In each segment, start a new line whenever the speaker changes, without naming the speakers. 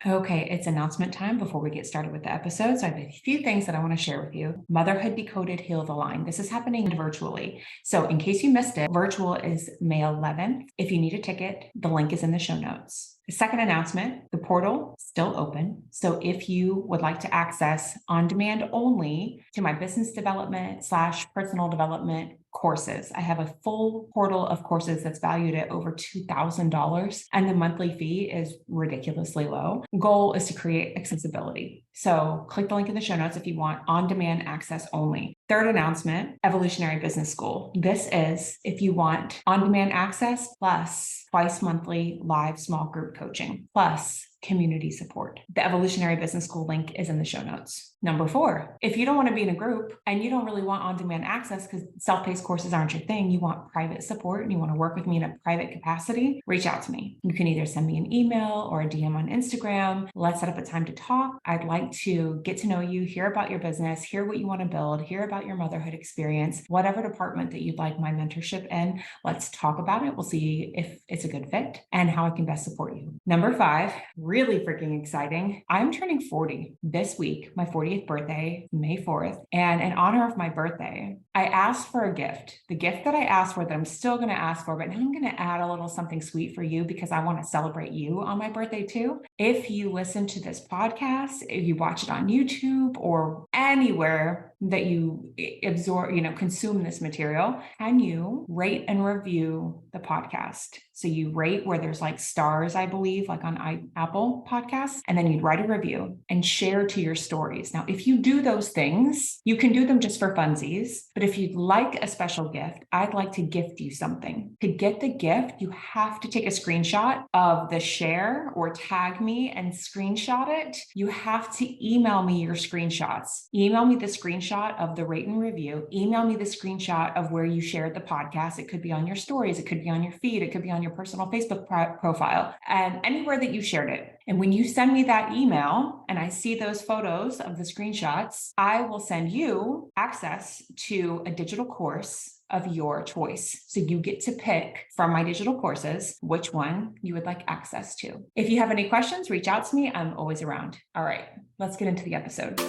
Okay, it's announcement time before we get started with the episode. So I have a few things that I want to share with you. Motherhood Decoded, Heal the Line. This is happening virtually. So in case you missed it, virtual is May 11th. If you need a ticket, the link is in the show notes. The second announcement, the portal still open. So if you would like to access on demand only to my business development / personal development courses, I have a full portal of courses that's valued at over $2,000 and the monthly fee is ridiculously low. Goal is to create accessibility. So click the link in the show notes if you want on-demand access only. Third announcement, Evolutionary Business School. This is if you want on-demand access plus twice monthly live small group coaching plus community support. The Evolutionary Business School link is in the show notes. Number 4, if you don't want to be in a group and you don't really want on-demand access because self-paced courses aren't your thing, you want private support and you want to work with me in a private capacity, reach out to me. You can either send me an email or a DM on Instagram. Let's set up a time to talk. I'd like to get to know you, hear about your business, hear what you want to build, hear about your motherhood experience, whatever department that you'd like my mentorship in. Let's talk about it. We'll see if it's a good fit and how I can best support you. Number 5, really freaking exciting. I'm turning 40 this week, my 40th birthday, May 4th. And in honor of my birthday, I asked for a gift. The gift that I asked for that I'm still going to ask for, but now I'm going to add a little something sweet for you because I want to celebrate you on my birthday too. If you listen to this podcast, if you watch it on YouTube or anywhere that you absorb, consume this material, can you rate and review the podcast? So you rate where there's like stars, I believe, like on Apple Podcasts, and then you'd write a review and share to your stories. Now, if you do those things, you can do them just for funsies. But if you'd like a special gift, I'd like to gift you something. To get the gift, you have to take a screenshot of the share or tag me and screenshot it. You have to email me your screenshots. Email me the screenshot of the rate and review. Email me the screenshot of where you shared the podcast. It could be on your stories. It could be on your feed. It could be on your personal Facebook profile and anywhere that you shared it. And when you send me that email and I see those photos of the screenshots, I will send you access to a digital course of your choice. So you get to pick from my digital courses which one you would like access to. If you have any questions, reach out to me. I'm always around. All right, let's get into the episode.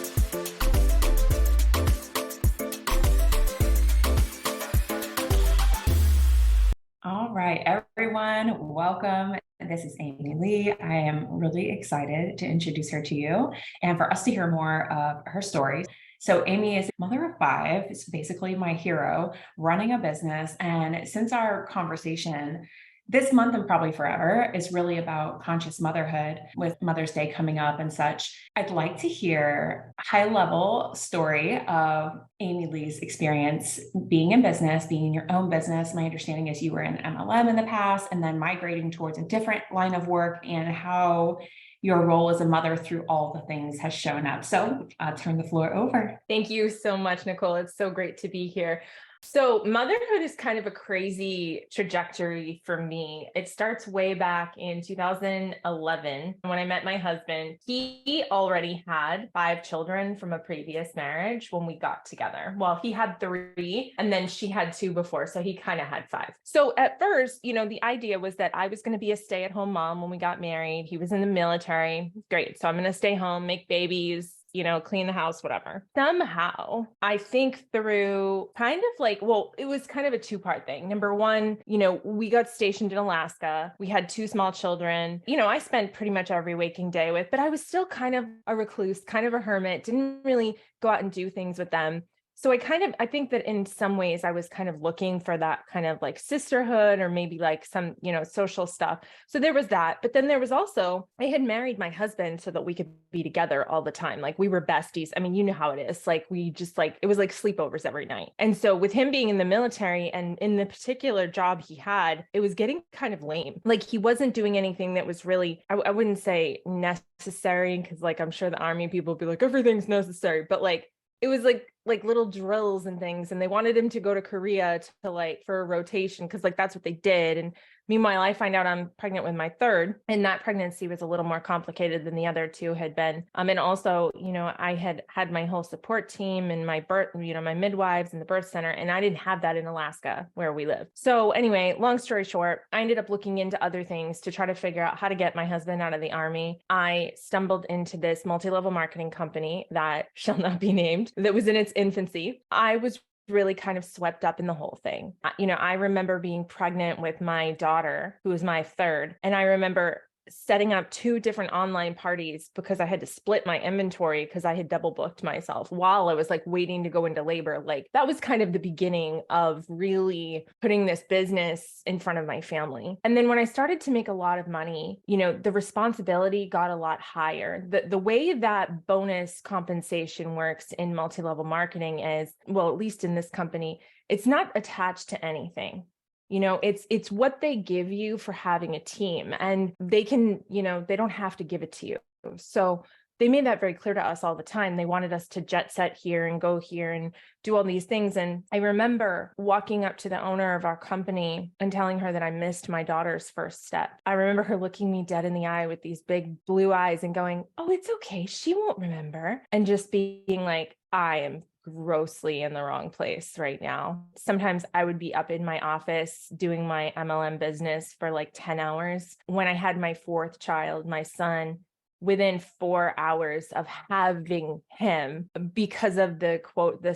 All right, everyone, welcome. This is AmyLee. I am really excited to introduce her to you and for us to hear more of her story. So Amy is a mother of 5. It's basically my hero running a business. And since our conversation this month and probably forever is really about conscious motherhood with Mother's Day coming up and such, I'd like to hear a high-level story of AmyLee's experience being in business, being in your own business. My understanding is you were in MLM in the past and then migrating towards a different line of work and how your role as a mother through all the things has shown up. So I'll turn the floor over.
Thank you so much, Nicole. It's so great to be here. So motherhood is kind of a crazy trajectory for me. It starts way back in 2011 when I met my husband. He already had 5 children from a previous marriage when we got together. Well, he had 3 and then she had 2 before. So he kind of had 5. So at first, the idea was that I was going to be a stay-at-home mom when we got married. He was in the military. Great. So I'm going to stay home, make babies, clean the house, whatever. Somehow, I think through it was kind of a 2-part thing. Number 1, we got stationed in Alaska. We had 2 small children. I spent pretty much every waking day with, but I was still kind of a recluse, kind of a hermit, didn't really go out and do things with them. So I think that in some ways I was kind of looking for that kind of like sisterhood or maybe like some, social stuff. So there was that. But then there was also, I had married my husband so that we could be together all the time. Like we were besties. I mean, you know how it is. Like we just it was like sleepovers every night. And so with him being in the military and in the particular job he had, it was getting kind of lame. Like he wasn't doing anything that was really, I wouldn't say necessary because I'm sure the Army people would be like, everything's necessary, but it was like little drills and things. And they wanted him to go to Korea to like for a rotation because like that's what they did. And meanwhile, I find out I'm pregnant with my third, and that pregnancy was a little more complicated than the other two had been. And also, I had had my whole support team and my birth, my midwives and the birth center, and I didn't have that in Alaska where we live. So anyway, long story short, I ended up looking into other things to try to figure out how to get my husband out of the Army. I stumbled into this multi-level marketing company that shall not be named, that was in its infancy. I was really kind of swept up in the whole thing. I remember being pregnant with my daughter, who was my third, and I remember setting up 2 different online parties because I had to split my inventory because I had double booked myself while I was like waiting to go into labor. Like that was kind of the beginning of really putting this business in front of my family. And then when I started to make a lot of money, the responsibility got a lot higher. The way that bonus compensation works in multi-level marketing is, well, at least in this company, it's not attached to anything. It's what they give you for having a team, and they can, they don't have to give it to you. So they made that very clear to us all the time. They wanted us to jet set here and go here and do all these things. And I remember walking up to the owner of our company and telling her that I missed my daughter's first step. I remember her looking me dead in the eye with these big blue eyes and going, "Oh, it's okay. She won't remember." And just being like, I am grossly in the wrong place right now. Sometimes I would be up in my office doing my MLM business for like 10 hours. When I had my 4th child, my son, within 4 hours of having him, because of the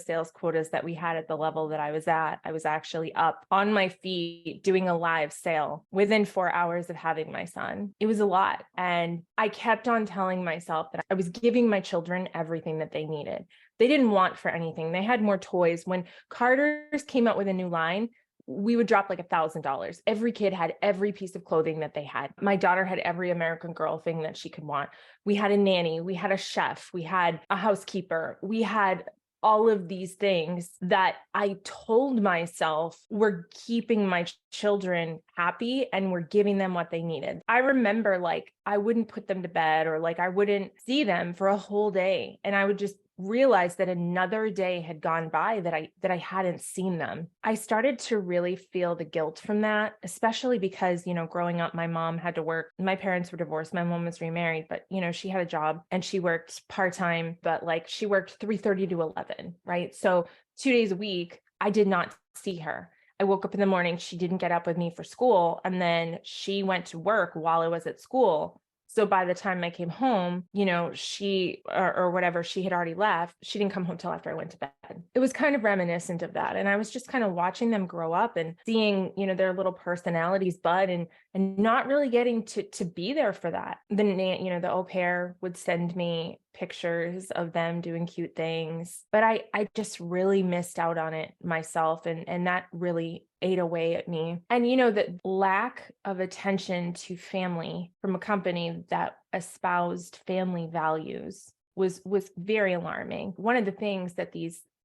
sales quotas that we had at the level that I was at, I was actually up on my feet doing a live sale within 4 hours of having my son. It was a lot. And I kept on telling myself that I was giving my children everything that they needed. They didn't want for anything. They had more toys. When Carter's came out with a new line, we would drop like $1,000. Every kid had every piece of clothing that they had. My daughter had every American Girl thing that she could want. We had a nanny, we had a chef, we had a housekeeper, we had all of these things that I told myself were keeping my children happy and were giving them what they needed. I remember like I wouldn't put them to bed, or like I wouldn't see them for a whole day, and I would just realized that another day had gone by that I hadn't seen them. I started to really feel the guilt from that, especially because, growing up, my mom had to work. My parents were divorced. My mom was remarried, but, she had a job and she worked part-time, but like she worked 3:30 to 11, right? So 2 days a week, I did not see her. I woke up in the morning, she didn't get up with me for school, and then she went to work while I was at school. So by the time I came home, she or whatever, she had already left. She didn't come home till after I went to bed. It was kind of reminiscent of that. And I was just kind of watching them grow up and seeing, their little personalities bud and not really getting to be there for that. Then, the au pair would send me pictures of them doing cute things, but I just really missed out on it myself. And that really ate away at me. And, the lack of attention to family from a company that espoused family values was very alarming. One of the things that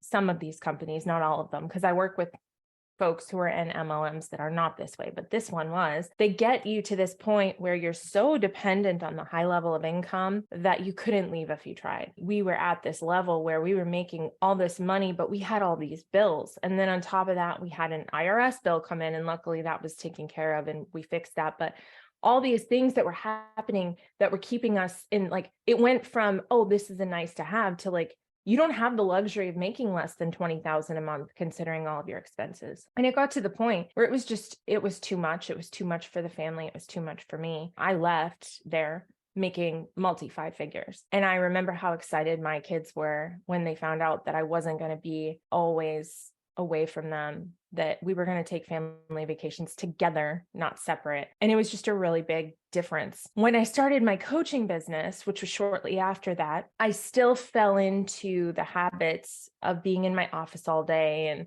some of these companies, not all of them, because I work with folks who are in MLMs that are not this way, but this one was, they get you to this point where you're so dependent on the high level of income that you couldn't leave if you tried. We were at this level where we were making all this money, but we had all these bills. And then on top of that, we had an IRS bill come in, and luckily that was taken care of and we fixed that. But all these things that were happening that were keeping us in, like, it went from, oh, this is a nice to have, to like, you don't have the luxury of making less than $20,000 a month, considering all of your expenses. And it got to the point where it was too much. It was too much for the family. It was too much for me. I left there making multi-5 figures. And I remember how excited my kids were when they found out that I wasn't going to be always away from them, that we were going to take family vacations together, not separate. And it was just a really big difference. When I started my coaching business, which was shortly after that, I still fell into the habits of being in my office all day and,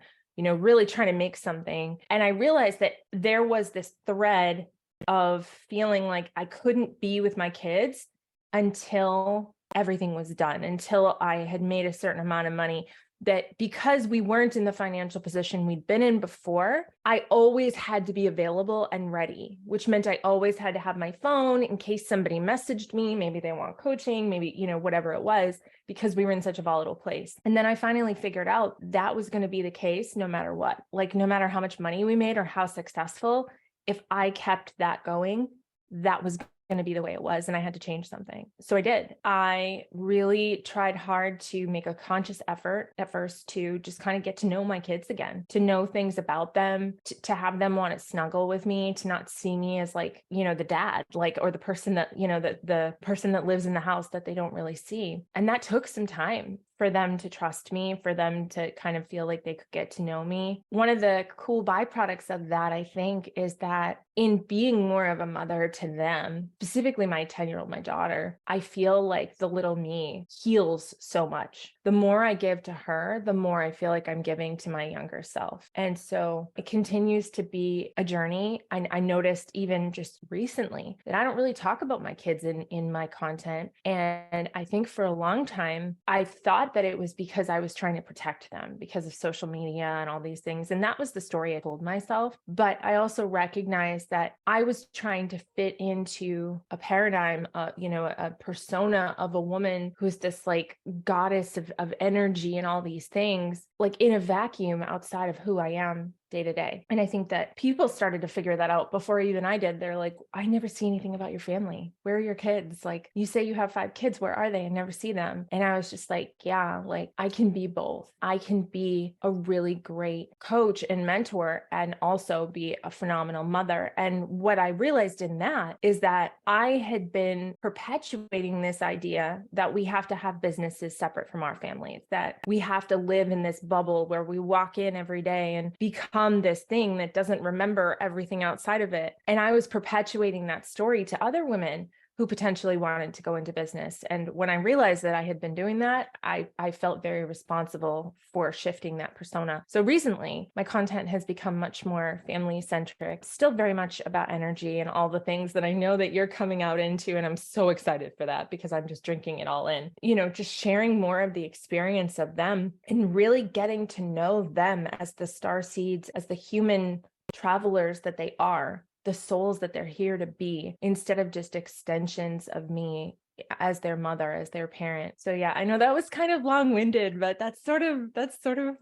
really trying to make something. And I realized that there was this thread of feeling like I couldn't be with my kids until everything was done, until I had made a certain amount of money. that because we weren't in the financial position we'd been in before, I always had to be available and ready, which meant I always had to have my phone in case somebody messaged me, maybe they want coaching, maybe, whatever it was, because we were in such a volatile place. And then I finally figured out that was going to be the case no matter what, like no matter how much money we made or how successful, if I kept that going, that was going to be the way it was. And I had to change something. So I did. I really tried hard to make a conscious effort at first to just kind of get to know my kids again, to know things about them, to have them want to snuggle with me, to not see me as like, the dad, like, or the person that, the person that lives in the house that they don't really see. And that took some time for them to trust me, for them to kind of feel like they could get to know me. One of the cool byproducts of that, I think, is that in being more of a mother to them, specifically my 10-year-old, my daughter, I feel like the little me heals so much. The more I give to her, the more I feel like I'm giving to my younger self. And so it continues to be a journey. I noticed even just recently that I don't really talk about my kids in my content. And I think for a long time, I thought that it was because I was trying to protect them because of social media and all these things. And that was the story I told myself. But I also recognized that I was trying to fit into a paradigm, a persona of a woman who's this like goddess of energy and all these things, like in a vacuum outside of who I am day to day. And I think that people started to figure that out before even I did. They're like, I never see anything about your family. Where are your kids? Like, you say you have 5 kids. Where are they? I never see them. And I was just like, yeah, like I can be both. I can be a really great coach and mentor and also be a phenomenal mother. And what I realized in that is that I had been perpetuating this idea that we have to have businesses separate from our families, that we have to live in this bubble where we walk in every day and become this thing that doesn't remember everything outside of it. And I was perpetuating that story to other women who potentially wanted to go into business. And when I realized that I had been doing that, I felt very responsible for shifting that persona. So recently, my content has become much more family centric, still very much about energy and all the things that I know that you're coming out into. And I'm so excited for that because I'm just drinking it all in, just sharing more of the experience of them and really getting to know them as the star seeds, as the human travelers that they are, the souls that they're here to be, instead of just extensions of me as their mother, as their parent. So yeah, I know that was kind of long-winded, but that's sort of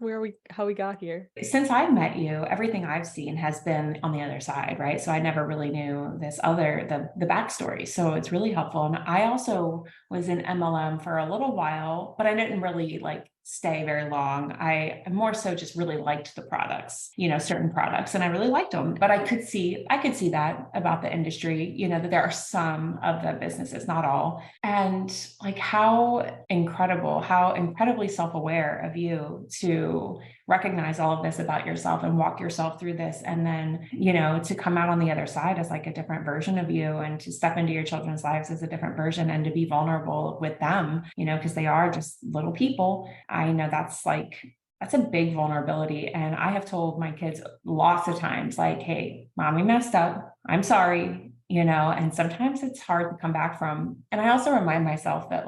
how we got here.
Since I've met you, everything I've seen has been on the other side, right? So I never really knew the backstory. So it's really helpful. And I also was in MLM for a little while, but I didn't really stay very long. I more so just really liked the products, certain products, and I really liked them. But I could see that about the industry, that there are some of the businesses, not all. And how incredibly self-aware of you to recognize all of this about yourself and walk yourself through this. And then, to come out on the other side as a different version of you, and to step into your children's lives as a different version, and to be vulnerable with them, because they are just little people. I know that's a big vulnerability. And I have told my kids lots of times, hey, mommy messed up. I'm sorry. And sometimes it's hard to come back from. And I also remind myself that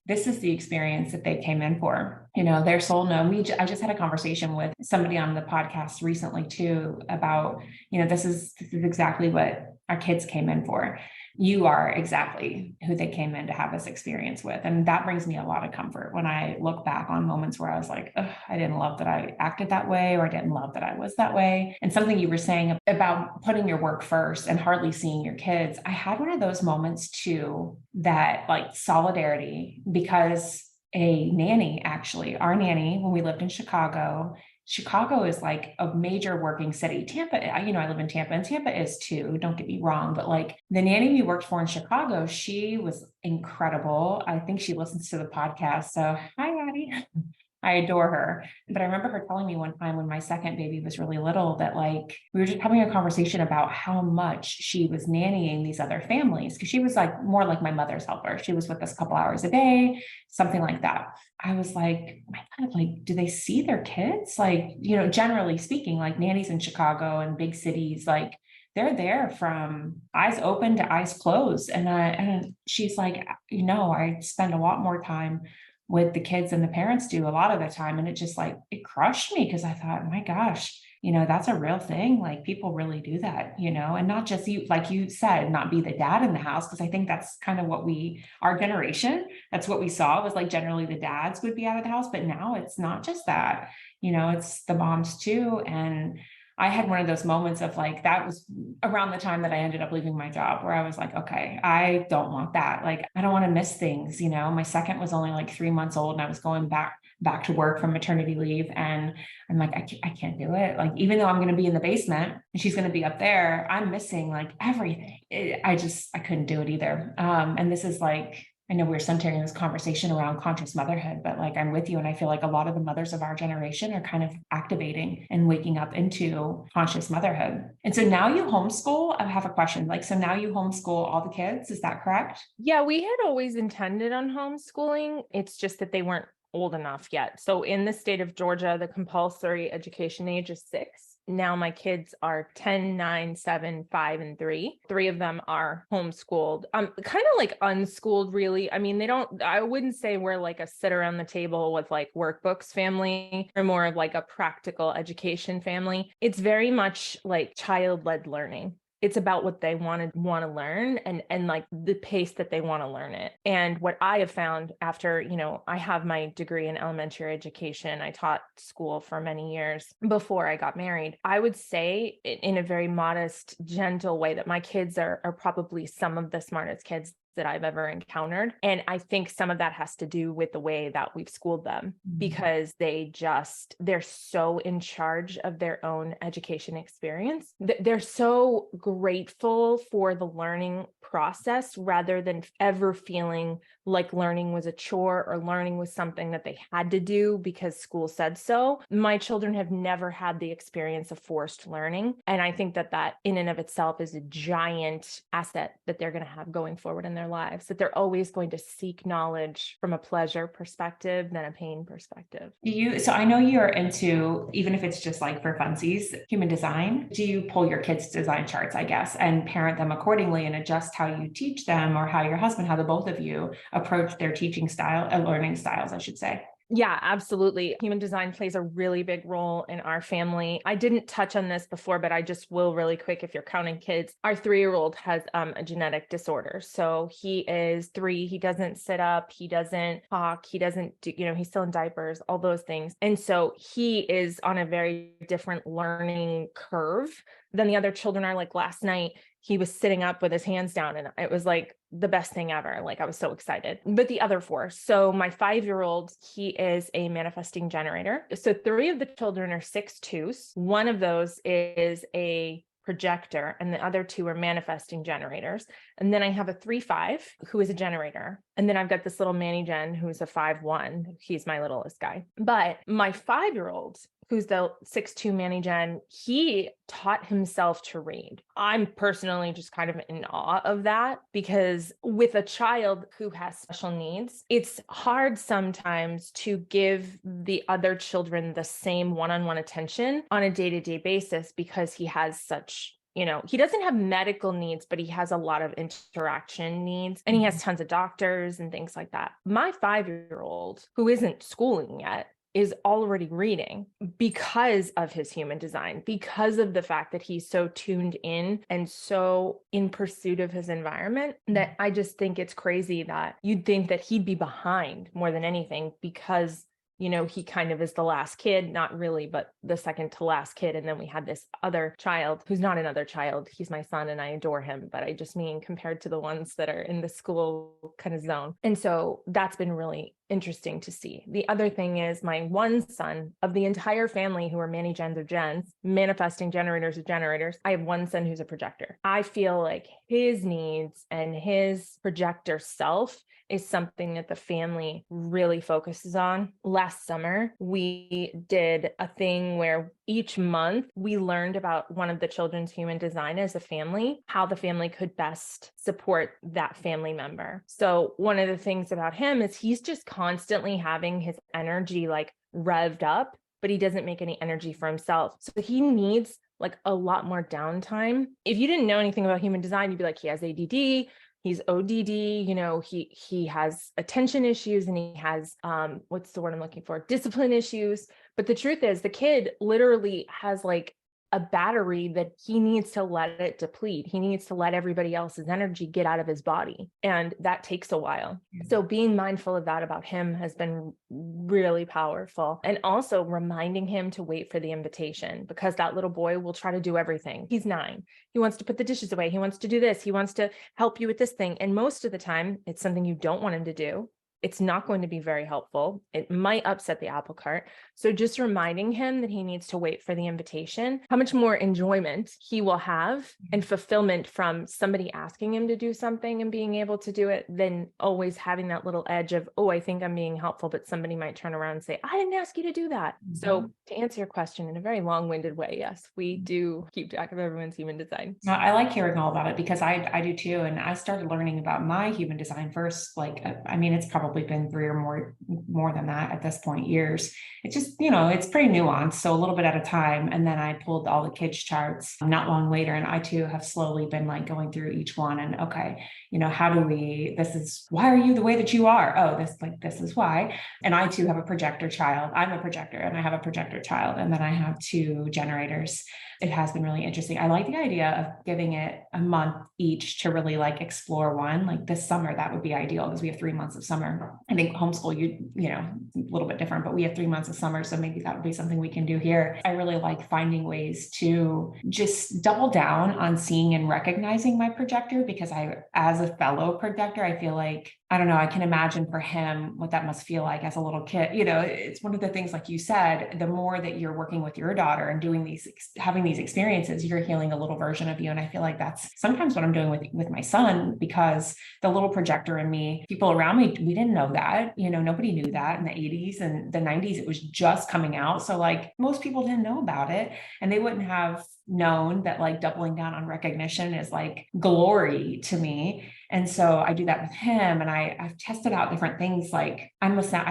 this is the experience that they came in for, their soul know me. I just had a conversation with somebody on the podcast recently too, about, this is exactly what our kids came in for. You are exactly who they came in to have this experience with. And that brings me a lot of comfort when I look back on moments where I was like, I didn't love that I acted that way, or I didn't love that I was that way. And something you were saying about putting your work first and hardly seeing your kids, I had one of those moments too, that solidarity, because a nanny, actually, our nanny, when we lived in Chicago is a major working city. Tampa, I live in Tampa, and Tampa is too, don't get me wrong, but the nanny we worked for in Chicago, she was incredible. I think she listens to the podcast. So hi, Addie. I adore her. But I remember her telling me one time when my second baby was really little that we were just having a conversation about how much she was nannying these other families, because she was more like my mother's helper. She was with us a couple hours a day, something like that. I was like, my God, do they see their kids? Generally speaking, nannies in Chicago and big cities, they're there from eyes open to eyes closed. And she's like, I spend a lot more time with the kids and the parents do a lot of the time. And it just like, it crushed me because I thought, my gosh, that's a real thing. Like people really do that, and not just you, like you said, not be the dad in the house. Cause I think that's kind of what our generation, that's what we saw was like generally the dads would be out of the house, but now it's not just that, it's the moms too. And I had one of those moments of like, that was around the time that I ended up leaving my job where I was like, okay, I don't want that. Like, I don't want to miss things. My second was only like 3 months old and I was going back to work from maternity leave. And I'm like, I can't do it. Like, even though I'm going to be in the basement and she's going to be up there, I'm missing like everything. I couldn't do it either. And this is like, I know we're centering this conversation around conscious motherhood, but like I'm with you. And I feel like a lot of the mothers of our generation are kind of activating and waking up into conscious motherhood. And so now you homeschool. I have a question. Like, so now you homeschool all the kids. Is that correct?
Yeah, we had always intended on homeschooling. It's just that they weren't old enough yet. So in the state of Georgia, the compulsory education age is 6. Now my kids are 10, 9, 7, 5, and 3. 3 of them are homeschooled. Kind of like unschooled, really. I mean, I wouldn't say we're like a sit around the table with like workbooks family or more of like a practical education family. It's very much like child-led learning. It's about what they want to learn and like the pace that they want to learn it. And what I have found after, I have my degree in elementary education. I taught school for many years before I got married. I would say in a very modest, gentle way that my kids are probably some of the smartest kids that I've ever encountered. And I think some of that has to do with the way that we've schooled them because they're so in charge of their own education experience. They're so grateful for the learning process rather than ever feeling like learning was a chore or learning was something that they had to do because school said so. My children have never had the experience of forced learning. And I think that in and of itself is a giant asset that they're going to have going forward in their lives, that they're always going to seek knowledge from a pleasure perspective than a pain perspective.
So I know you're into, even if it's just like for funsies, human design. Do you pull your kids' design charts, I guess, and parent them accordingly and adjust how you teach them or how your husband, how the both of you approach their teaching style and learning styles, I should say?
Yeah, absolutely. Human design plays a really big role in our family. I didn't touch on this before, but I just will really quick if you're counting kids. Our 3-year-old has a genetic disorder. So he is 3. He doesn't sit up. He doesn't talk. He doesn't do, he's still in diapers, all those things. And so he is on a very different learning curve than the other children are. Like last night, he was sitting up with his hands down and it was like the best thing ever. Like I was so excited. But the other 4, so my 5-year-old, he is a manifesting generator. So 3 of the children are 6-2s. One of those is a projector and the other 2 are manifesting generators. And then I have a 3-5 who is a generator. And then I've got this little Manny Gen who's a 5-1. He's my littlest guy. But my 5-year-old, who's the 6-2 Manny Gen, he taught himself to read. I'm personally just kind of in awe of that because with a child who has special needs, it's hard sometimes to give the other children the same one-on-one attention on a day-to-day basis because he has such he doesn't have medical needs, but he has a lot of interaction needs and he has tons of doctors and things like that. My 5-year-old, who isn't schooling yet, is already reading because of his human design, because of the fact that he's so tuned in and so in pursuit of his environment that I just think it's crazy that you'd think that he'd be behind more than anything because he kind of is the last kid, not really, but the second to last kid. And then we had this other child who's not another child. He's my son and I adore him, but I just mean compared to the ones that are in the school kind of zone. And so that's been really interesting to see. The other thing is my one son of the entire family who are Manny Gens of Gens, manifesting generators of generators. I have one son who's a projector. I feel like his needs and his projector self is something that the family really focuses on. Last summer, we did a thing where each month we learned about one of the children's human design as a family, how the family could best support that family member. So one of the things about him is he's just constantly having his energy like revved up, but he doesn't make any energy for himself. So he needs like a lot more downtime. If you didn't know anything about human design, you'd be like, he has ADD. He's ODD, he has attention issues, and he has, what's the word I'm looking for? Discipline issues. But the truth is the kid literally has like a battery that he needs to let it deplete. He needs to let everybody else's energy get out of his body. And that takes a while. So being mindful of that about him has been really powerful. And also reminding him to wait for the invitation, because that little boy will try to do everything. He's 9. He wants to put the dishes away. He wants to do this. He wants to help you with this thing. And most of the time, it's something you don't want him to do. It's not going to be very helpful. It might upset the apple cart. So just reminding him that he needs to wait for the invitation, how much more enjoyment he will have and fulfillment from somebody asking him to do something and being able to do it, than always having that little edge of, oh, I think I'm being helpful, but somebody might turn around and say, I didn't ask you to do that. Mm-hmm. So to answer your question in a very long-winded way, yes, we do keep track of everyone's human design.
I like hearing all about it because I do too. And I started learning about my human design first, like, I mean, it's probably been 3 or more than that at this point, years. It's just, it's pretty nuanced. So a little bit at a time. And then I pulled all the kids charts not long later. And I too have slowly been like going through each one and, okay, how do why are you the way that you are? Oh, this is why. And I too have a projector child. I'm a projector and I have a projector child. And then I have 2 generators. It has been really interesting. I like the idea of giving it a month each to really like explore one. Like this summer, that would be ideal because we have 3 months of summer. I think homeschool, a little bit different, but we have 3 months of summer. So maybe that would be something we can do here. I really like finding ways to just double down on seeing and recognizing my projector, because as a fellow projector, I feel like, I don't know, I can imagine for him what that must feel like as a little kid. It's one of the things, like you said, the more that you're working with your daughter and doing having these experiences, you're healing a little version of you. And I feel like that's sometimes what I'm doing with my son, because the little projector in me, people around me, we didn't know that, nobody knew that in the 80s and the 90s, it was just coming out. So like most people didn't know about it, and they wouldn't have known that like doubling down on recognition is like glory to me. And so I do that with him, and I've tested out different things. Like I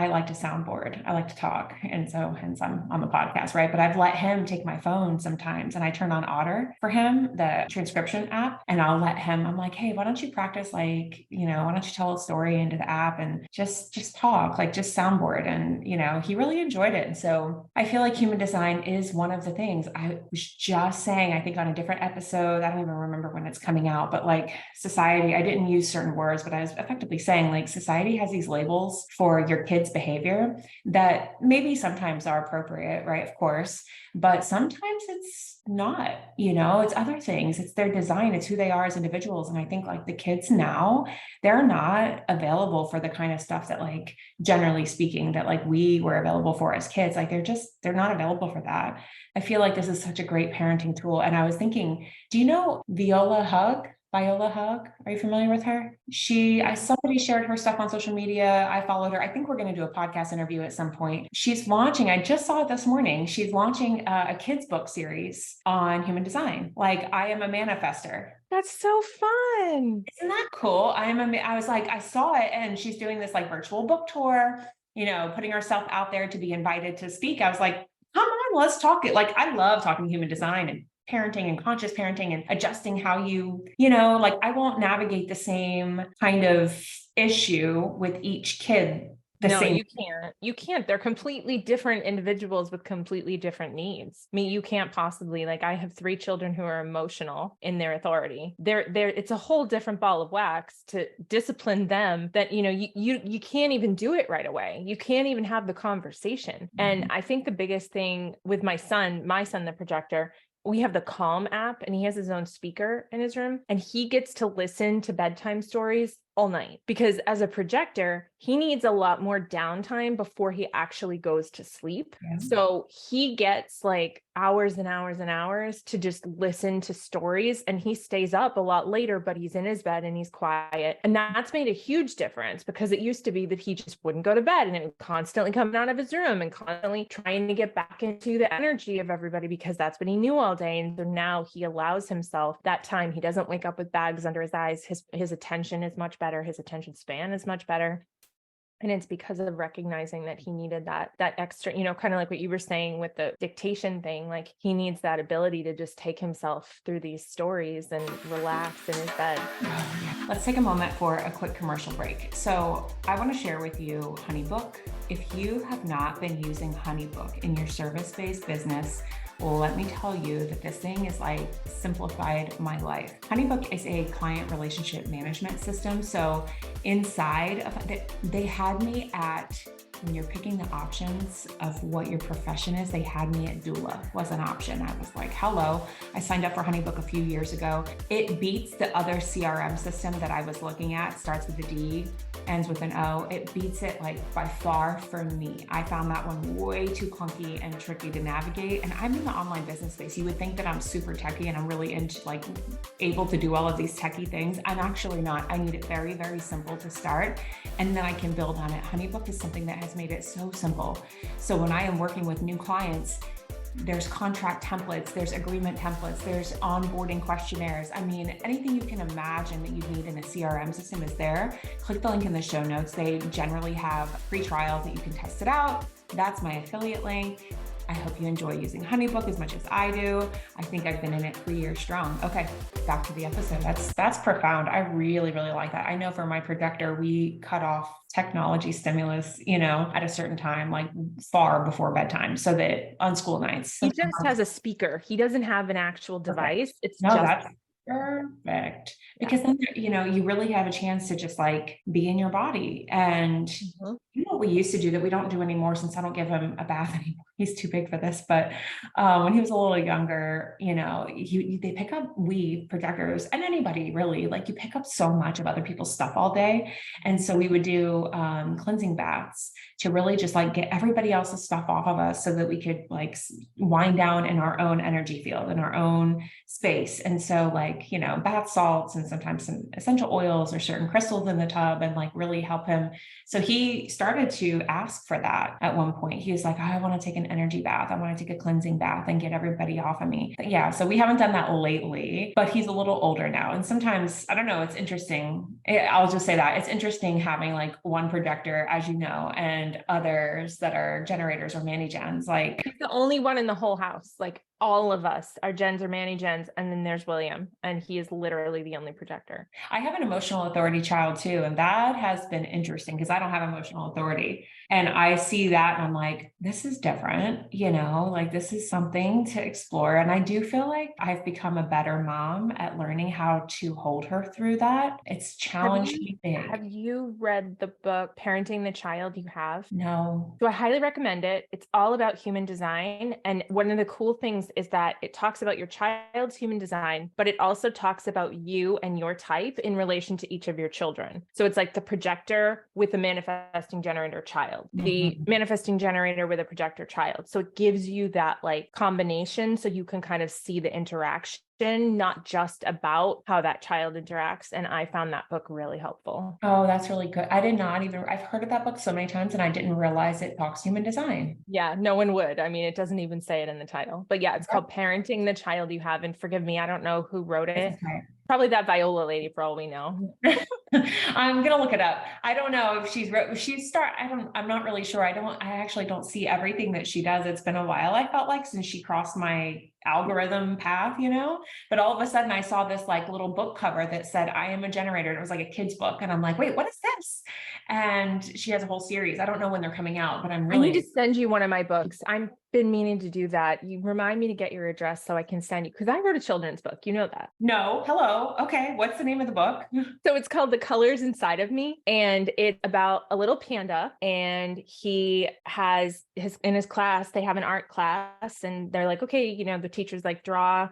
like to soundboard. I like to talk. And so hence I'm on the podcast, right? But I've let him take my phone sometimes, and I turn on Otter for him, the transcription app. And I'm like, hey, why don't you practice? Like, why don't you tell a story into the app and just talk, like just soundboard. And, he really enjoyed it. And so I feel like human design is one of the things. I was just saying, I think on a different episode, I don't even remember when it's coming out, but like society, I didn't use certain words, but I was effectively saying like society has these labels for your kids' behavior that maybe sometimes are appropriate, right? Of course, but sometimes it's not, it's other things. It's their design. It's who they are as individuals. And I think like the kids now, they're not available for the kind of stuff that like, generally speaking, that like we were available for as kids. Like they're not available for that. I feel like this is such a great parenting tool. And I was thinking, do you know Viola Hug? Are you familiar with her? Somebody shared her stuff on social media. I followed her. I think we're going to do a podcast interview at some point. She's launching, I just saw it this morning. She's launching a kids book series on human design. Like, I am a manifester.
That's so fun.
Isn't that cool? I was like, I saw it, and she's doing this like virtual book tour, putting herself out there to be invited to speak. I was like, come on, let's talk it. Like, I love talking human design and parenting and conscious parenting and adjusting how like I won't navigate the same kind of issue with each kid.
You can't. They're completely different individuals with completely different needs. I mean, you can't possibly, like, I have 3 children who are emotional in their authority. It's a whole different ball of wax to discipline them that, you can't even do it right away. You can't even have the conversation. Mm-hmm. And I think the biggest thing with my son, the projector, we have the Calm app, and he has his own speaker in his room, and he gets to listen to bedtime stories all night, because as a projector, he needs a lot more downtime before he actually goes to sleep. Yeah. So he gets like hours and hours and hours to just listen to stories, and he stays up a lot later, but he's in his bed and he's quiet. And that's made a huge difference, because it used to be that he just wouldn't go to bed, and it would constantly come out of his room and constantly trying to get back into the energy of everybody, because that's what he knew all day. And so now he allows himself that time. He doesn't wake up with bags under his eyes. His attention is much better. His attention span is much better. And it's because of recognizing that he needed that extra, kind of like what you were saying with the dictation thing, like he needs that ability to just take himself through these stories and relax in his bed.
Oh, yeah. Let's take a moment for a quick commercial break. So I want to share with you HoneyBook. If you have not been using HoneyBook in your service-based business, well, let me tell you that this thing is like simplified my life. HoneyBook is a client relationship management system. So inside of it, they had me at, when you're picking the options of what your profession is, they had me at doula was an option. I was like, hello. I signed up for HoneyBook a few years ago. It beats the other CRM system that I was looking at. Starts with a D, ends with an O. It beats it like by far for me. I found that one way too clunky and tricky to navigate. And I'm in the online business space. You would think that I'm super techie and I'm really into like able to do all of these techie things. I'm actually not. I need it very, very simple to start. And then I can build on it. HoneyBook is something that has made it so simple. So when I am working with new clients, there's contract templates, there's agreement templates, there's onboarding questionnaires. I mean, anything you can imagine that you'd need in a CRM system is there. Click the link in the show notes. They generally have free trials that you can test it out. That's my affiliate link. I hope you enjoy using HoneyBook as much as I do. I think I've been in it 3 years strong. Okay, back to the episode. That's profound. I really, really like that. I know for my projector, we cut off technology stimulus, at a certain time, like far before bedtime, so that on school nights.
He just has a speaker. He doesn't have an actual device. It's
No,
just
that's perfect. Because then, you really have a chance to just like be in your body. And what we used to do that we don't do anymore, since I don't give him a bath anymore. He's too big for this. But when he was a little younger, they pick up, we projectors, and anybody really, like, you pick up so much of other people's stuff all day. And so we would do cleansing baths to really just like get everybody else's stuff off of us so that we could like wind down in our own energy field, in our own space. And so like, bath salts and sometimes some essential oils or certain crystals in the tub, and like really help him. So he started to ask for that at one point. He was like, I want to take an energy bath. I want to take a cleansing bath and get everybody off of me. But yeah. So we haven't done that lately, but he's a little older now. And sometimes, I don't know, it's interesting. I'll just say that it's interesting having like one projector, as you know, and others that are generators or mani-gens. Like,
he's the only one in the whole house. Like all of us are gens or mani-gens. And then there's William, and he is literally the only projector.
I have an emotional authority child too. And that has been interesting because I don't have emotional authority. And I see that and I'm like, this is different, like this is something to explore. And I do feel like I've become a better mom at learning how to hold her through that. It's challenged me big.
Have you read the book, Parenting the Child You Have?
No.
So I highly recommend it. It's all about human design. And one of the cool things is that it talks about your child's human design, but it also talks about you and your type in relation to each of your children. So it's like the projector with a manifesting generator child, the manifesting generator with a projector child. So it gives you that like combination so you can kind of see the interaction, not just about how that child interacts. And I found that book really helpful.
Oh, that's really good. I've heard of that book so many times and I didn't realize it talks human design.
Yeah, no one would. I mean, it doesn't even say it in the title, but yeah, it's called Parenting the Child You Have. And forgive me, I don't know who wrote it.
Okay.
Probably that Viola lady for all we know.
I'm going to look it up. I don't know if I'm not really sure. I actually don't see everything that she does. It's been a while. I felt like since she crossed my algorithm path, but all of a sudden I saw this like little book cover that said, I am a generator. And it was like a kid's book. And I'm like, wait, what is this? And she has a whole series. I don't know when they're coming out, but I need
to send you one of my books. I've been meaning to do that. You remind me to get your address so I can send you, because I wrote a children's book. You know that.
No. Hello. Okay. What's the name of the book?
So it's called The Colors Inside of Me. And it's about a little panda. And he has in his class, they have an art class, and they're like, okay, the teacher's like, draw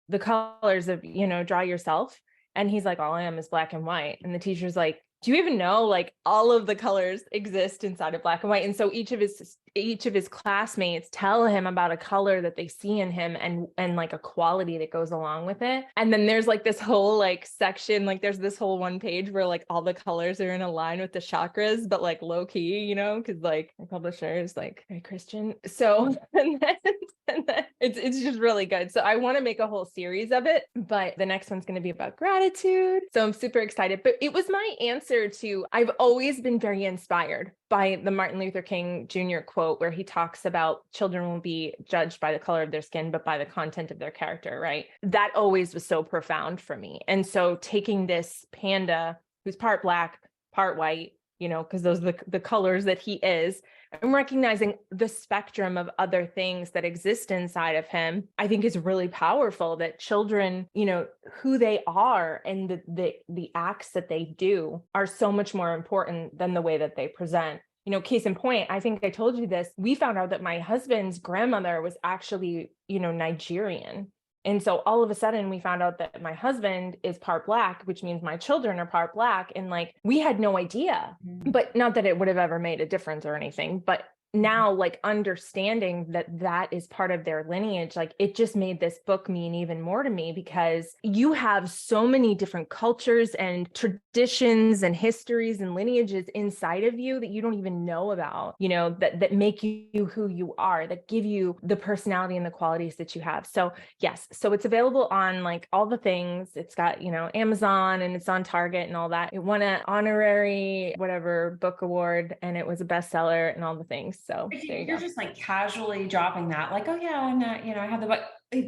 the colors of, draw yourself. And he's like, all I am is black and white. And the teacher's like, do you even know like all of the colors exist inside of black and white? And so each of his classmates tell him about a color that they see in him and like a quality that goes along with it. And then there's like this whole like section, like there's this whole one page where like all the colors are in a line with the chakras, but like low key, because like my publisher is like very Christian. So and then It's just really good. So I want to make a whole series of it, but the next one's going to be about gratitude. So I'm super excited. But it was my answer to, I've always been very inspired by the Martin Luther King Jr. quote, where he talks about children will be judged by the color of their skin, but by the content of their character, right? That always was so profound for me. And so taking this panda who's part Black, part white, because those are the colors that he is, and recognizing the spectrum of other things that exist inside of him, I think is really powerful. That children, who they are and the acts that they do are so much more important than the way that they present. Case in point, I think I told you this, we found out that my husband's grandmother was actually, Nigerian. And so all of a sudden we found out that my husband is part Black, which means my children are part Black. And like, we had no idea, but not that it would have ever made a difference or anything, but now like understanding that is part of their lineage, like it just made this book mean even more to me, because you have so many different cultures and traditions and histories and lineages inside of you that you don't even know about, that make you who you are, that give you the personality and the qualities that you have. So yes, so it's available on like all the things. It's got, Amazon, and it's on Target and all that. It won an honorary whatever book award, and it was a bestseller and all the things. So
you're just like casually dropping that, like, oh yeah, I'm not, I have the book.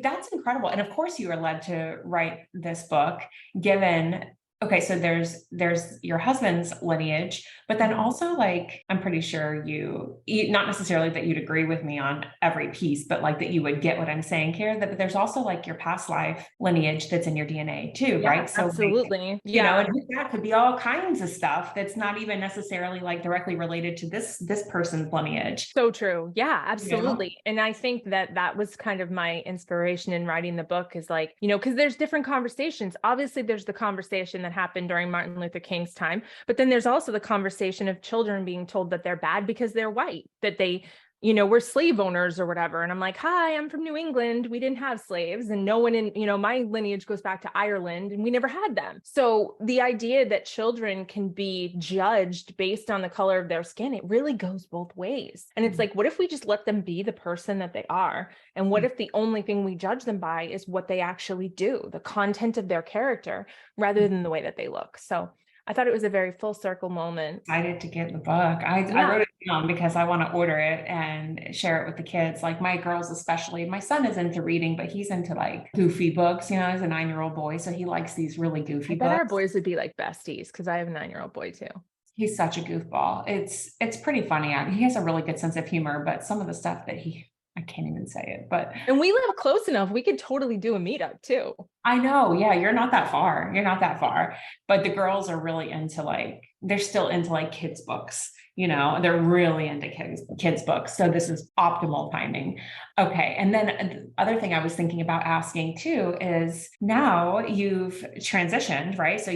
That's incredible. And of course you were led to write this book, given, okay, so there's your husband's lineage, but then also like, I'm pretty sure you not necessarily that you'd agree with me on every piece, but like that you would get what I'm saying here, that there's also like your past life lineage that's in your DNA too,
yeah,
right? So
absolutely.
like, and that could be all kinds of stuff that's not even necessarily like directly related to this person's lineage.
So true. Yeah, absolutely. And I think that was kind of my inspiration in writing the book, is like, because there's different conversations. Obviously there's the conversation that happened during Martin Luther King's time, but then there's also the conversation of children being told that they're bad because they're white, that they we're slave owners or whatever. And I'm like, hi, I'm from New England. We didn't have slaves, and no one in, my lineage goes back to Ireland and we never had them. So the idea that children can be judged based on the color of their skin, it really goes both ways. And it's like, what if we just let them be the person that they are? And what if the only thing we judge them by is what they actually do, the content of their character, rather than the way that they look? So I thought it was a very full circle moment.
Excited to get the book. I wrote it down because I want to order it and share it with the kids. Like my girls, especially. My son is into reading, but he's into like goofy books. He's a 9-year-old boy, so he likes these really goofy books.
Our boys would be like besties, because I have a 9-year-old boy too.
He's such a goofball. It's pretty funny. He has a really good sense of humor, but some of the stuff that I can't even say it, but.
And we live close enough. We could totally do a meetup too.
I know. Yeah. You're not that far, but the girls are really into like, they're still into like kids books, they're really into kids books. So this is optimal timing. Okay. And then the other thing I was thinking about asking too is, now you've transitioned, right? So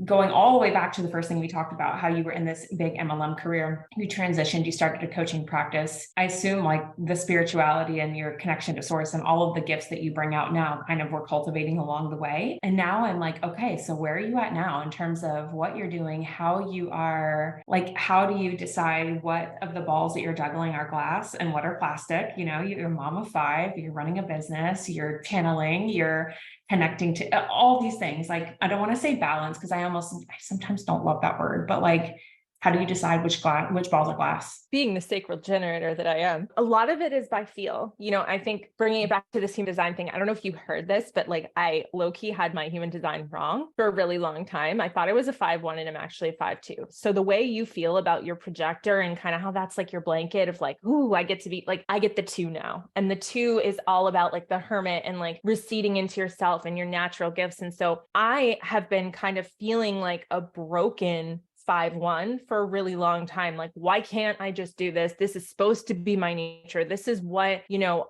going all the way back to the first thing we talked about, how you were in this big MLM career, you transitioned, you started a coaching practice. I assume like the spirituality and your connection to source and all of the gifts that you bring out now kind of were cultivating along the way. And now I'm like, okay, so where are you at now in terms of what you're doing, how you are, like, how do you decide what of the balls that you're juggling are glass and what are plastic? You're a mom of 5, you're running a business, you're channeling, you're connecting to all these things. Like, I don't want to say balance, because I sometimes don't love that word, but like, how do you decide which balls are glass?
Being the sacred generator that I am, a lot of it is by feel. I think bringing it back to this human design thing, I don't know if you heard this, but like I low-key had my human design wrong for a really long time. I thought I was a 5-1 and I'm actually a 5-2. So the way you feel about your projector and kind of how that's like your blanket of like, ooh, I get to be like, I get the 2 now. And the 2 is all about like the hermit and like receding into yourself and your natural gifts. And so I have been kind of feeling like a broken 5-1 for a really long time. Like, why can't I just do this? This is supposed to be my nature. This is what,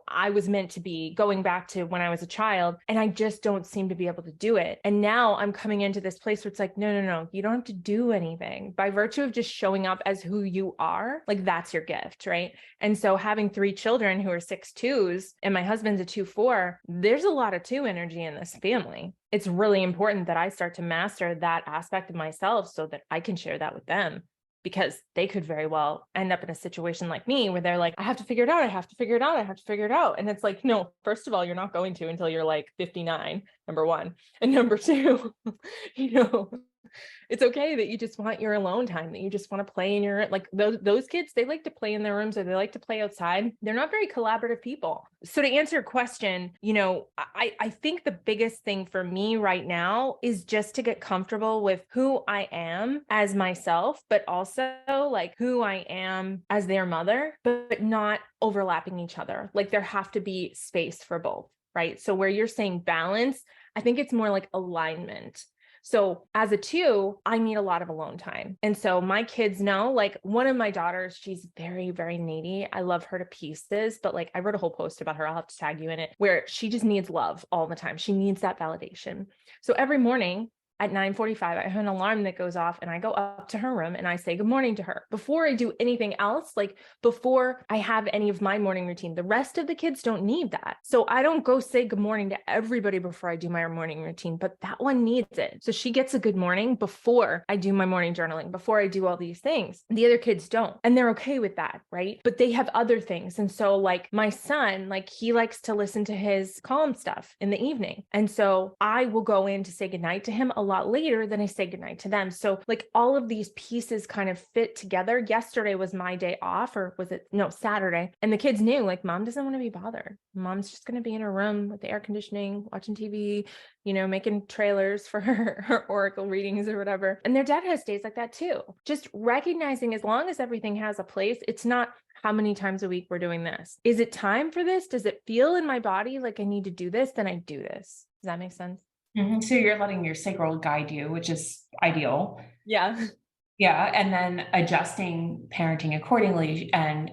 I was meant to be, going back to when I was a child, and I just don't seem to be able to do it. And now I'm coming into this place where it's like, no, you don't have to do anything. By virtue of just showing up as who you are, like that's your gift, right? And so having 3 children who are 6-2s and my husband's a 2-4, there's a lot of 2 energy in this family. It's really important that I start to master that aspect of myself so that I can share that with them. because they could very well end up in a situation like me where they're like, I have to figure it out. I have to figure it out. I have to figure it out. And it's like, no, first of all, you're not going to until you're like 59, number one. And number two, you know, it's okay that you just want your alone time, that you just want to play in your, like those kids, they like to play in their rooms or they like to play outside. They're not very collaborative people. So to answer your question, you know, I think the biggest thing for me right now is just to get comfortable with who I am as myself, but also like who I am as their mother, but not overlapping each other. Like there have to be space for both, right? So where you're saying balance, I think it's more like alignment. So as a two, I need a lot of alone time. And so my kids know, like one of my daughters, she's very, very needy. I love her to pieces, but like I wrote a whole post about her. I'll have to tag you in it, where she just needs love all the time. She needs that validation. So every morning at 9:45, I have an alarm that goes off and I go up to her room and I say good morning to her before I do anything else. Like before I have any of my morning routine, the rest of the kids don't need that. So I don't go say good morning to everybody before I do my morning routine, but that one needs it. So she gets a good morning before I do my morning journaling, before I do all these things. The other kids don't, and they're okay with that, right? But they have other things. And so like my son, like he likes to listen to his calm stuff in the evening. And so I will go in to say goodnight to him a lot later than I say goodnight to them. So like all of these pieces kind of fit together. Yesterday was my day off, or was it? No, Saturday. And the kids knew like mom doesn't want to be bothered. Mom's just going to be in her room with the air conditioning, watching TV, you know, making trailers for her Oracle readings or whatever. And their dad has days like that too. Just recognizing as long as everything has a place, it's not how many times a week we're doing this. Is it time for this? Does it feel in my body like I need to do this? Then I do this. Does that make sense?
So you're letting your sacral guide you, which is ideal.
Yeah.
Yeah. And then adjusting parenting accordingly and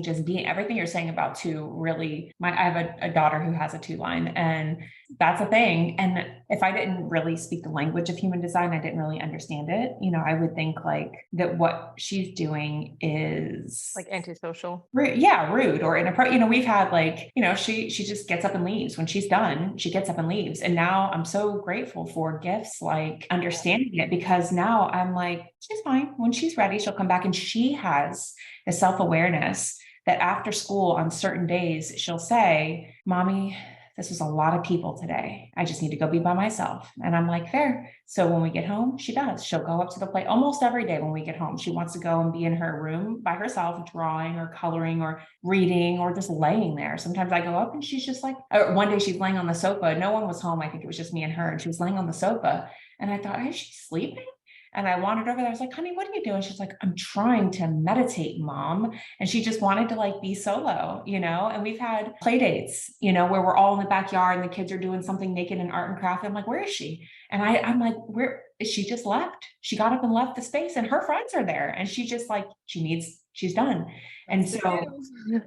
just being everything you're saying about two really, I have a daughter who has a two line, and that's a thing. And if I didn't really speak the language of human design, I didn't really understand it. You know, I would think like that what she's doing is
Like antisocial.
yeah, rude or inappropriate. You know, we've had like, you know, she just gets up and leaves. When she's done, she gets up and leaves. And now I'm so grateful for gifts like understanding it, because now I'm like, she's fine. When she's ready, she'll come back. And she has a self-awareness that after school on certain days, she'll say, Mommy, this was a lot of people today. I just need to go be by myself. And I'm like, fair. So when we get home, she does. She'll go up to the plate almost every day when we get home. She wants to go and be in her room by herself, drawing or coloring or reading or just laying there. Sometimes I go up and she's just like, one day she's laying on the sofa. No one was home. I think it was just me and her. And she was laying on the sofa. And I thought, is she sleeping? And I wandered over there. I was like, honey, what are you doing? She's like, I'm trying to meditate, Mom. And she just wanted to like be solo, you know, and we've had play dates, you know, where we're all in the backyard and the kids are doing something naked in art and craft. I'm like, where is she? And I'm like, where is she? Just left. She got up and left the space and her friends are there. And she just like, she's done. And so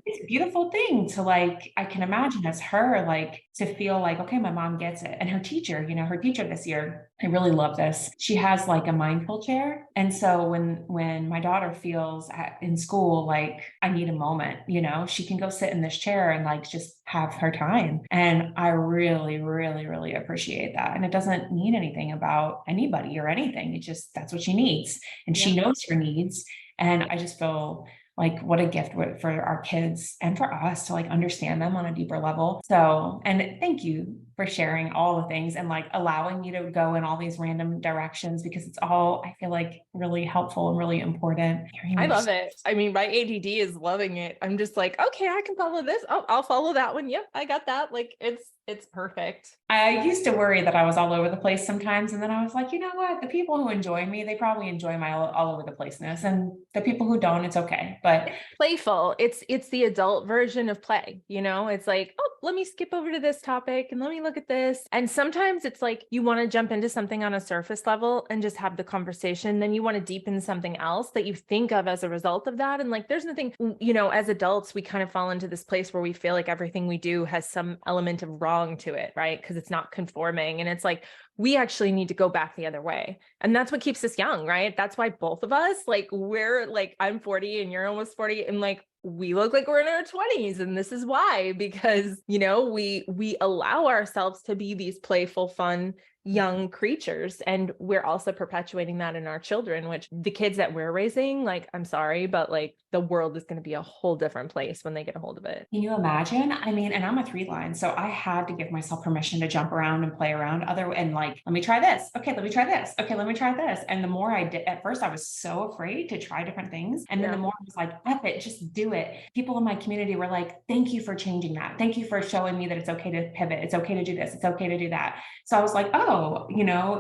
it's a beautiful thing to like, I can imagine as her, like to feel like, okay, my mom gets it. And her teacher, you know, her teacher this year, I really love this. She has like a mindful chair. And so when my daughter feels in school, like I need a moment, you know, she can go sit in this chair and like just have her time. And I really, really, really appreciate that. And it doesn't mean anything about anybody or anything. It just, that's what she needs. And she knows her needs. And I just feel like what a gift for our kids and for us to like understand them on a deeper level. So, and thank you for sharing all the things and like allowing me to go in all these random directions, because it's all, I feel like really helpful and really important.
I love it. I mean, my ADD is loving it. I'm just like, okay, I can follow this. Oh, I'll follow that one. Yep, I got that. Like it's perfect.
I used to worry that I was all over the place sometimes. And then I was like, you know what? The people who enjoy me, they probably enjoy my all over the placeness. And the people who don't, it's okay. But
playful. It's the adult version of play, you know? It's like, oh, let me skip over to this topic and let me look at this. And sometimes it's like you want to jump into something on a surface level and just have the conversation. Then you want to deepen something else that you think of as a result of that. And like, there's nothing, you know, as adults, we kind of fall into this place where we feel like everything we do has some element of wrong to it, right? Because it's not conforming. And it's like, we actually need to go back the other way. And that's what keeps us young, right? That's why both of us, like, we're like, I'm 40 and you're almost 40. And like, we look like we're in our 20s. And this is why, because, you know, we allow ourselves to be these playful, fun young creatures. And we're also perpetuating that in our children, which the kids that we're raising, like, I'm sorry, but like the world is going to be a whole different place when they get a hold of it.
Can you imagine? I mean, and I'm a 3 line, so I had to give myself permission to jump around and play around and like, let me try this. Okay, let me try this. Okay, let me try this. And the more I did, at first I was so afraid to try different things. And then the more I was like, F it, just do it. People in my community were like, thank you for changing that. Thank you for showing me that it's okay to pivot. It's okay to do this. It's okay to do that. So I was like, oh,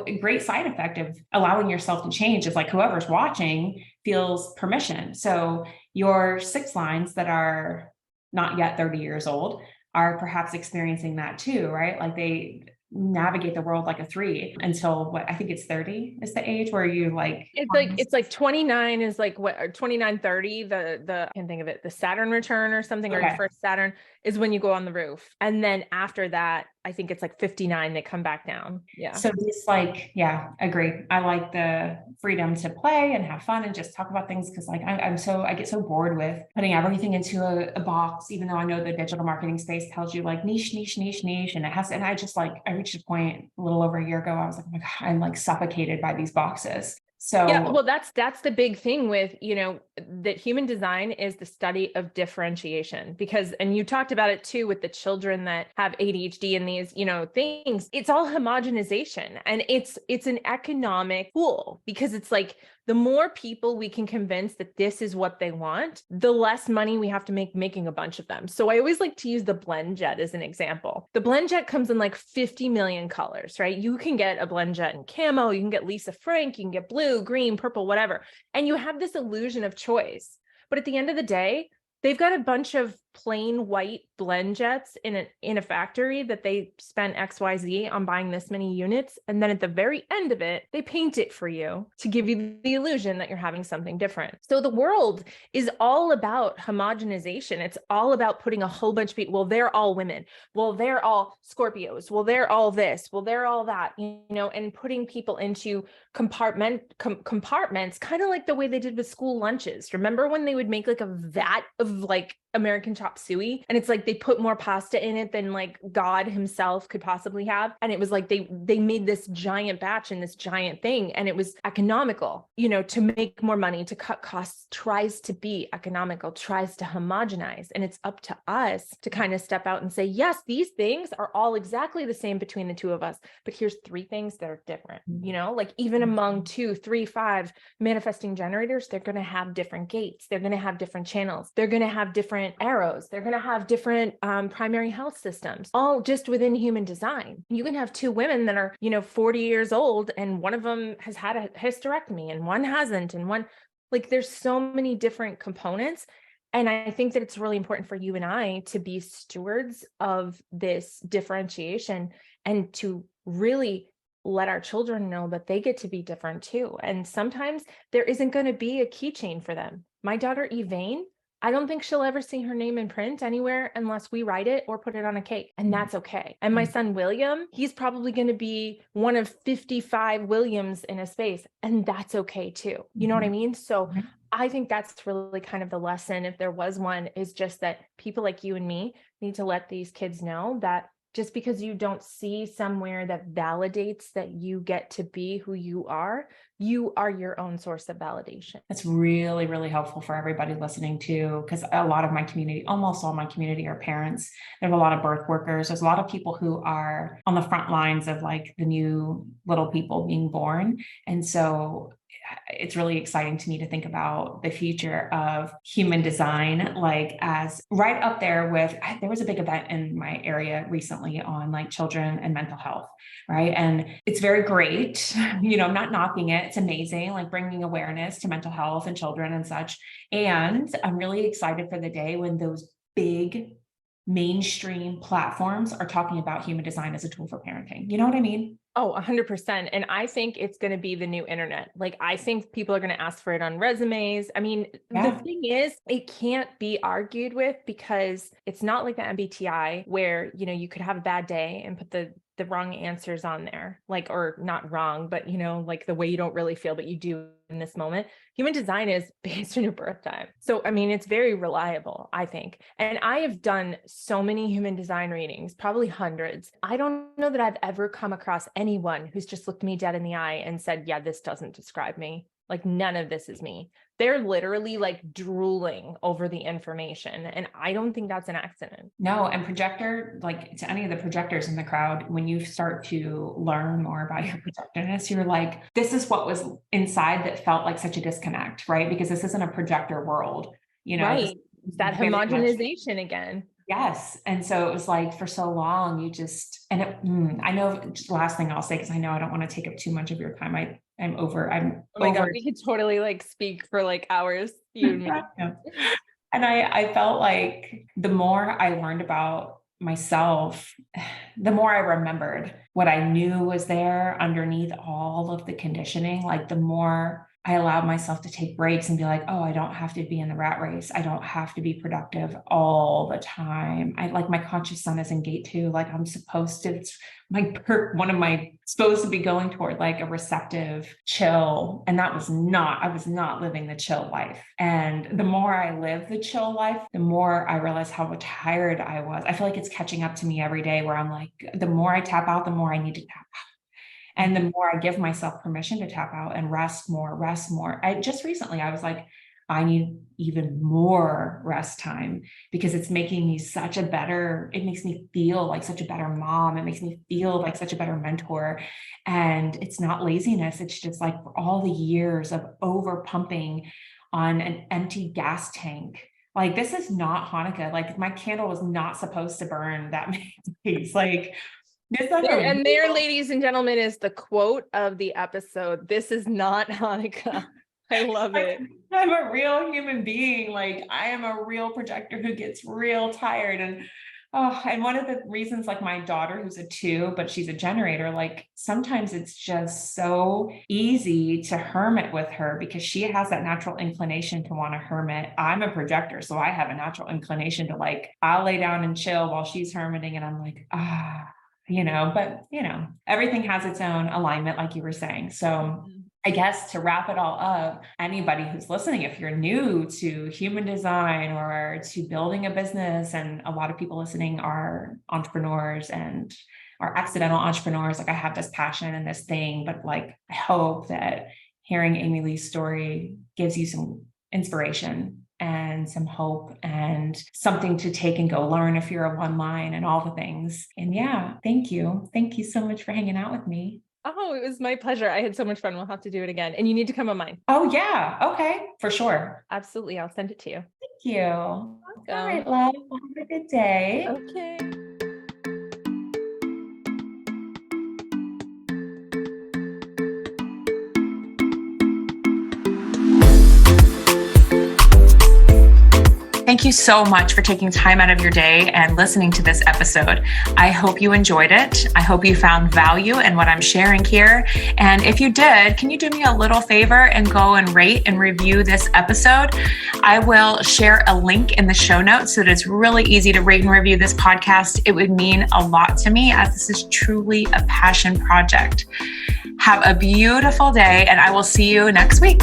a great side effect of allowing yourself to change is like whoever's watching feels permission. So your 6 lines that are not yet 30 years old are perhaps experiencing that too, right? Like they navigate the world like a 3 until what I think it's 30 is the age where you like
it's like 29 is like what, or 29, 30, the I can't think of it, the Saturn return or something, or your first Saturn is when you go on the roof. And then after that, I think it's like 59, they come back down. Yeah.
So it's like, yeah, agree. I like the freedom to play and have fun and just talk about things. Cause like, I get so bored with putting everything into a box, even though I know the digital marketing space tells you like niche, niche, niche, niche. And I just like, I reached a point a little over a year ago. I was like, oh my God, I'm like suffocated by these boxes. So
yeah, well, that's the big thing with, that human design is the study of differentiation, because, and you talked about it too, with the children that have ADHD and these, things, it's all homogenization, and it's an economic tool, because it's like, the more people we can convince that this is what they want, the less money we have to make making a bunch of them. So I always like to use the blend jet as an example. The blend jet comes in like 50 million colors, right? You can get a blend jet in camo, you can get Lisa Frank, you can get blue, green, purple, whatever. And you have this illusion of choice. But at the end of the day, they've got a bunch of plain white blend jets in a factory that they spent XYZ on buying this many units. And then at the very end of it, they paint it for you to give you the illusion that you're having something different. So the world is all about homogenization. It's all about putting a whole bunch of people, well, they're all women. Well, they're all Scorpios. Well, they're all this. Well, they're all that, and putting people into compartments, kind of like the way they did with school lunches. Remember when they would make like a vat of like American chop suey, and it's like they put more pasta in it than like God himself could possibly have, and it was like they made this giant batch and this giant thing, and it was economical, to make more money, to cut costs, tries to be economical, tries to homogenize. And it's up to us to kind of step out and say, yes, these things are all exactly the same between the two of us, but here's 3 things that are different. Like even among 2, 3, 5 manifesting generators, they're going to have different gates, they're going to have different channels, they're going to have different arrows, they're going to have different primary health systems, all just within human design. You can have 2 women that are 40 years old, and one of them has had a hysterectomy and one hasn't, and one, like, there's so many different components. And I think that it's really important for you and I to be stewards of this differentiation, and to really let our children know that they get to be different too. And sometimes there isn't going to be a keychain for them. My daughter Evane, I don't think she'll ever see her name in print anywhere unless we write it or put it on a cake. And that's okay. And my son, William, he's probably going to be one of 55 Williams in a space. And that's okay too. You know what I mean? So I think that's really kind of the lesson, if there was one, is just that people like you and me need to let these kids know that just because you don't see somewhere that validates that you get to be who you are your own source of validation.
That's really, really helpful for everybody listening too, because a lot of my community, almost all my community, are parents. There's a lot of birth workers. There's a lot of people who are on the front lines of like the new little people being born. And so it's really exciting to me to think about the future of human design, like as right up there with, there was a big event in my area recently on like children and mental health, right? And it's very great, I'm not knocking it. It's amazing, like bringing awareness to mental health and children and such. And I'm really excited for the day when those big mainstream platforms are talking about human design as a tool for parenting. You know what I mean?
Oh, 100%. And I think it's going to be the new internet. Like, I think people are going to ask for it on resumes. I mean, the thing is, it can't be argued with, because it's not like the MBTI where, you could have a bad day and put the the wrong answers on there, like, or not wrong, but like the way you don't really feel, but you do in this moment. Human design is based on your birth time. So, I mean, it's very reliable, I think. And I have done so many human design readings, probably hundreds. I don't know that I've ever come across anyone who's just looked me dead in the eye and said, yeah, this doesn't describe me. Like, none of this is me. They're literally like drooling over the information. And I don't think that's an accident.
No, and projector, like to any of the projectors in the crowd, when you start to learn more about your projectedness, you're like, this is what was inside that felt like such a disconnect, right? Because this isn't a projector world,
Right. That homogenization again.
Yes. And so it was like, for so long, you just, and I know, just the last thing I'll say, because I know I don't want to take up too much of your time. I'm over.
Oh my God, we could totally like speak for like hours, you and me.
And I felt like the more I learned about myself, the more I remembered what I knew was there underneath all of the conditioning. Like the more I allowed myself to take breaks and be like, oh, I don't have to be in the rat race. I don't have to be productive all the time. I like my conscious sun is in gate 2. Like I'm supposed to, it's supposed to be going toward like a receptive chill. And I was not living the chill life. And the more I live the chill life, the more I realize how tired I was. I feel like it's catching up to me every day where I'm like, the more I tap out, the more I need to tap out. And the more I give myself permission to tap out and rest more. Just recently, I was like, I need even more rest time because it's making me it makes me feel like such a better mom. It makes me feel like such a better mentor. And it's not laziness. It's just like for all the years of over pumping on an empty gas tank. Like this is not Hanukkah. Like my candle was not supposed to burn that many days. Like,
and there, ladies and gentlemen, is the quote of the episode. This is not Hanukkah. I love it.
I'm a real human being. Like I am a real projector who gets real tired. And one of the reasons, like my daughter, who's a 2, but she's a generator, like sometimes it's just so easy to hermit with her because she has that natural inclination to want to hermit. I'm a projector, so I have a natural inclination to like, I'll lay down and chill while she's hermiting. And I'm like, but everything has its own alignment, like you were saying. So I guess to wrap it all up, anybody who's listening, if you're new to human design or to building a business, and a lot of people listening are entrepreneurs and are accidental entrepreneurs, like I have this passion and this thing, but like, I hope that hearing AmyLee's story gives you some inspiration and some hope and something to take and go learn if you're a 1 line and all the things. And yeah, thank you. Thank you so much for hanging out with me.
Oh, it was my pleasure. I had so much fun. We'll have to do it again. And you need to come on mine.
Oh yeah. Okay. For sure.
Absolutely. I'll send it to you.
Thank you. All right, love. Have a good day.
Okay.
Thank you so much for taking time out of your day and listening to this episode. I hope you enjoyed it. I hope you found value in what I'm sharing here. And if you did, can you do me a little favor and go and rate and review this episode? I will share a link in the show notes so that it's really easy to rate and review this podcast. It would mean a lot to me as this is truly a passion project. Have a beautiful day, and I will see you next week.